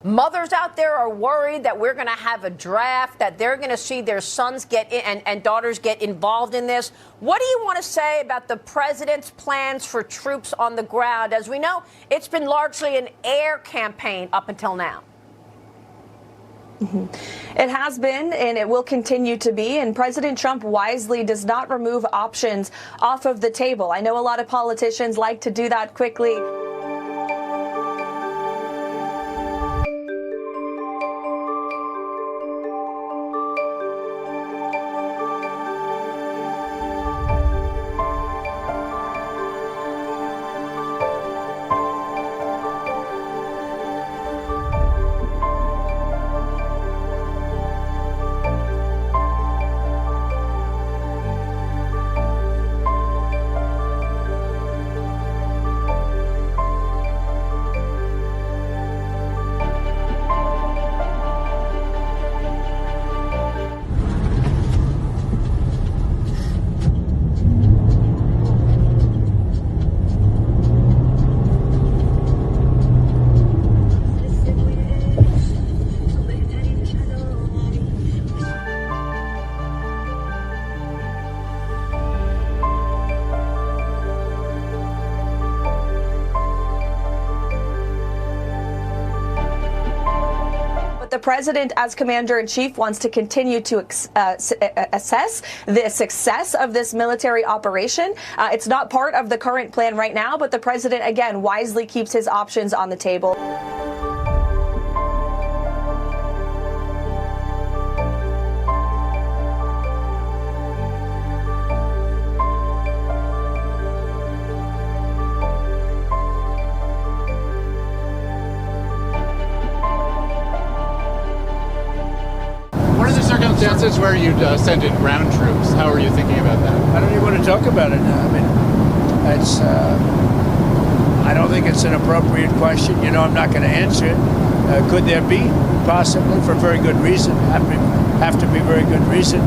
Mothers out there are worried that we're going to have a draft, that they're going to see their sons get in and daughters get involved in this. What do you want to say about the president's plans for troops on the ground? As we know, it's been largely an air campaign up until now. It has been, and it will continue to be, and President Trump wisely does not remove options off of the table. I know a lot of politicians like to do that quickly. The president, as commander-in-chief, wants to continue to assess the success of this military operation. It's not part of the current plan right now, but the president, again, wisely keeps his options on the table. Circumstances where you'd send in ground troops. How are you thinking about that? I don't even want to talk about it now. I mean, it's. I don't think it's an appropriate question. You know, I'm not going to answer it. Could there be? Possibly, for very good reason. Have to be very good reason.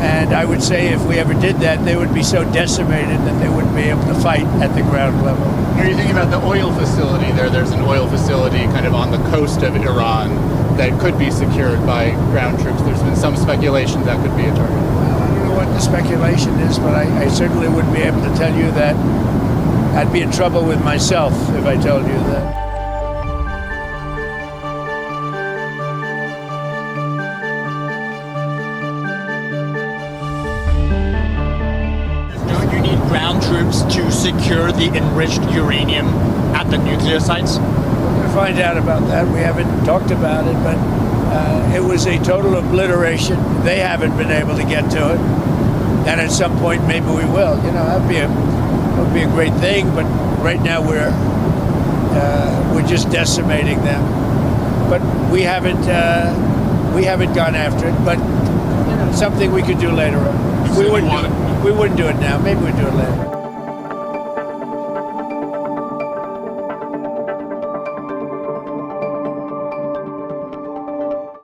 And I would say if we ever did that, they would be so decimated that they wouldn't be able to fight at the ground level. Are you thinking about the oil facility there? There's an oil facility kind of on the coast of Iran that could be secured by ground troops. There's been some speculation that could be a target. Well, I don't know what the speculation is, but I certainly wouldn't be able to tell you that. I'd be in trouble with myself if I told you that. Don't you need ground troops to secure the enriched uranium at the nuclear sites? Find out about that. We haven't talked about it, but it was a total obliteration. They haven't been able to get to it, and at some point maybe we will. You know, that would be a great thing. But right now we're just decimating them. But we haven't gone after it. But you know, something we could do later on. We wouldn't do it now. Maybe we'd do it later.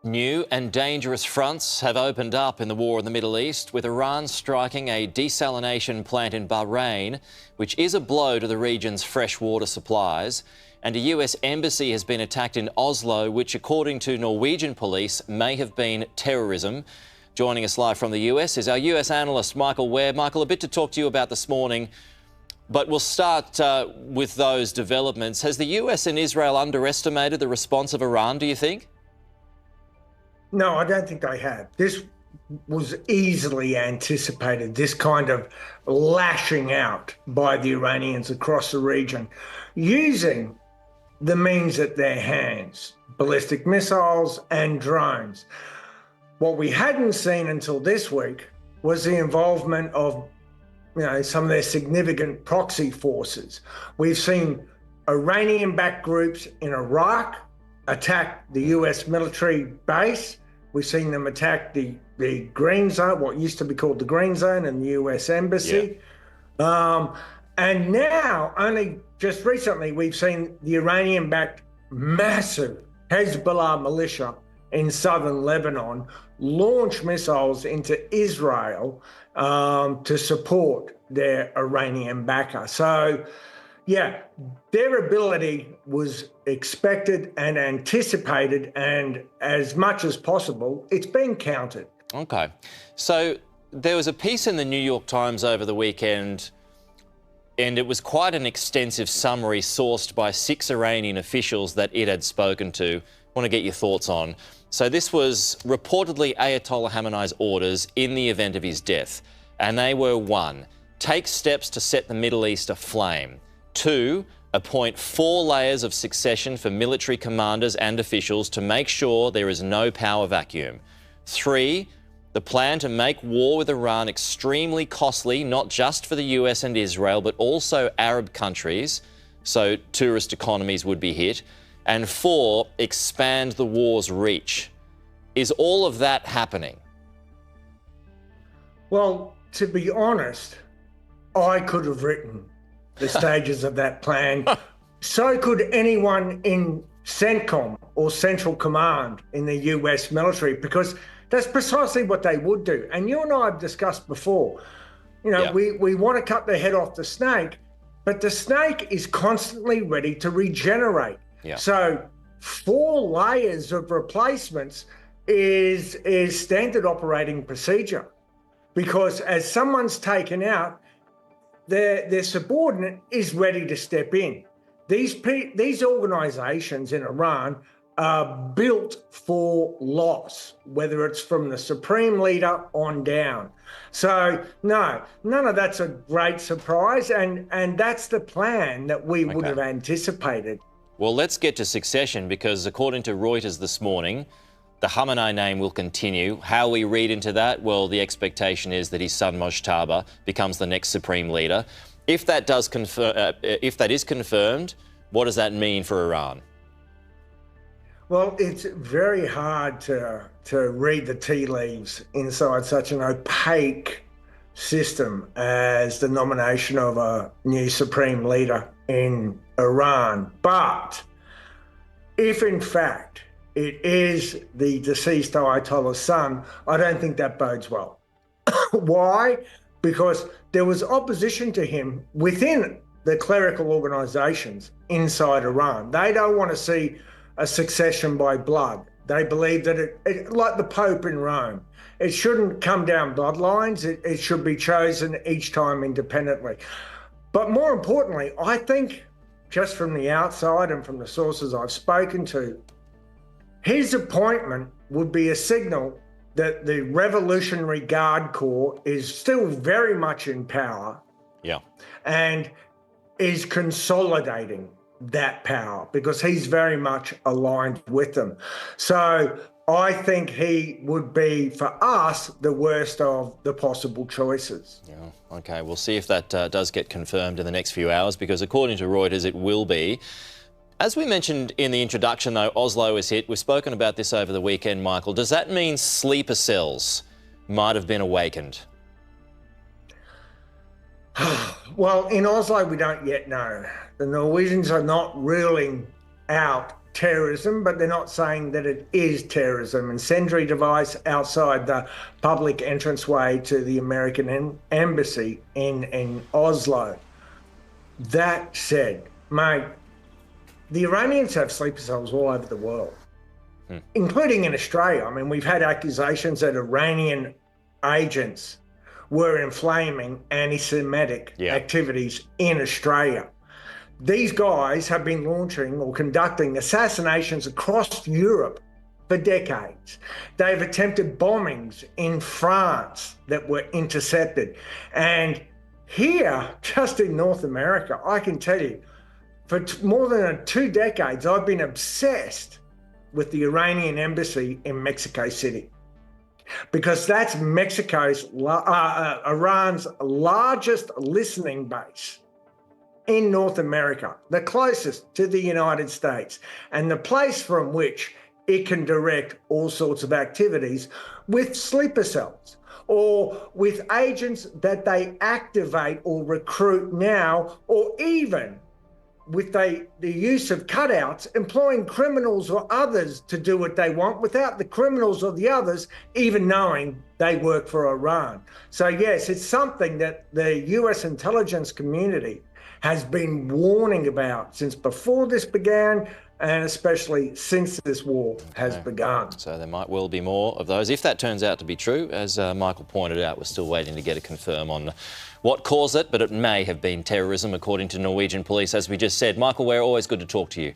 New and dangerous fronts have opened up in the war in the Middle East, with Iran striking a desalination plant in Bahrain, which is a blow to the region's freshwater supplies. And a US embassy has been attacked in Oslo, which, according to Norwegian police, may have been terrorism. Joining us live from the US is our US analyst, Michael Ware. Michael, a bit to talk to you about this morning, but we'll start with those developments. Has the US and Israel underestimated the response of Iran, do you think? No, I don't think they have. This was easily anticipated, this kind of lashing out by the Iranians across the region, using the means at their hands, ballistic missiles and drones. What we hadn't seen until this week was the involvement of, you know, some of their significant proxy forces. We've seen Iranian-backed groups in Iraq attack the US military base. We've seen them attack the Green Zone, what used to be called the Green Zone, and the US Embassy. Yeah. And now, only just recently, we've seen the Iranian-backed massive Hezbollah militia in southern Lebanon launch missiles into Israel to support their Iranian backer. So, Yeah, their ability was expected and anticipated, and as much as possible, it's been counted. Okay. So there was a piece in the New York Times over the weekend, and it was quite an extensive summary sourced by 6 Iranian officials that it had spoken to. I want to get your thoughts on. So this was reportedly Ayatollah Khamenei's orders in the event of his death. And they were 1, take steps to set the Middle East aflame. 2, appoint 4 layers of succession for military commanders and officials to make sure there is no power vacuum. 3, the plan to make war with Iran extremely costly, not just for the US and Israel, but also Arab countries, so tourist economies would be hit. And 4, expand the war's reach. Is all of that happening? Well, to be honest, I could have written the stages of that plan. So could anyone in CENTCOM or Central Command in the US military, because that's precisely what they would do. And you and I have discussed before, you know, we want to cut the head off the snake, but the snake is constantly ready to regenerate. Yeah. So 4 layers of replacements is standard operating procedure, because as someone's taken out, their subordinate is ready to step in. These organizations in Iran are built for loss, whether it's from the supreme leader on down. So no, none of that's a great surprise, and that's the plan that we would have anticipated. Well, let's get to succession, because according to Reuters this morning, the Khamenei name will continue. How we read into that? Well, the expectation is that his son Mojtaba becomes the next supreme leader. If that is confirmed, what does that mean for Iran? Well, it's very hard to read the tea leaves inside such an opaque system as the nomination of a new supreme leader in Iran. But if in fact it is the deceased Ayatollah's son, I don't think that bodes well. Why? Because there was opposition to him within the clerical organizations inside Iran. They don't want to see a succession by blood. They believe that it like the Pope in Rome, it shouldn't come down bloodlines. It should be chosen each time independently. But more importantly, I think, just from the outside and from the sources I've spoken to, his appointment would be a signal that the Revolutionary Guard Corps is still very much in power. Yeah. And is consolidating that power, because he's very much aligned with them. So I think he would be, for us, the worst of the possible choices. Yeah. Okay, we'll see if that does get confirmed in the next few hours, because according to Reuters, it will be. As we mentioned in the introduction, though, Oslo is hit. We've spoken about this over the weekend, Michael. Does that mean sleeper cells might have been awakened? Well, in Oslo, we don't yet know. The Norwegians are not ruling out terrorism, but they're not saying that it is terrorism. And sentry device outside the public entranceway to the American embassy in Oslo. That said, mate, the Iranians have sleeper cells all over the world, including in Australia. I mean, we've had accusations that Iranian agents were inflaming anti-Semitic activities in Australia. These guys have been launching or conducting assassinations across Europe for decades. They've attempted bombings in France that were intercepted. And here, just in North America, I can tell you, for more than 2 decades, I've been obsessed with the Iranian embassy in Mexico City, because that's Iran's largest listening base in North America, the closest to the United States, and the place from which it can direct all sorts of activities with sleeper cells or with agents that they activate or recruit now, or even with the use of cutouts, employing criminals or others to do what they want without the criminals or the others even knowing they work for Iran. So yes, it's something that the US intelligence community has been warning about since before this began, and especially since this war has begun. So there might well be more of those. If that turns out to be true, as Michael pointed out, we're still waiting to get a confirm on what caused it, but it may have been terrorism, according to Norwegian police, as we just said. Michael, we're always good to talk to you.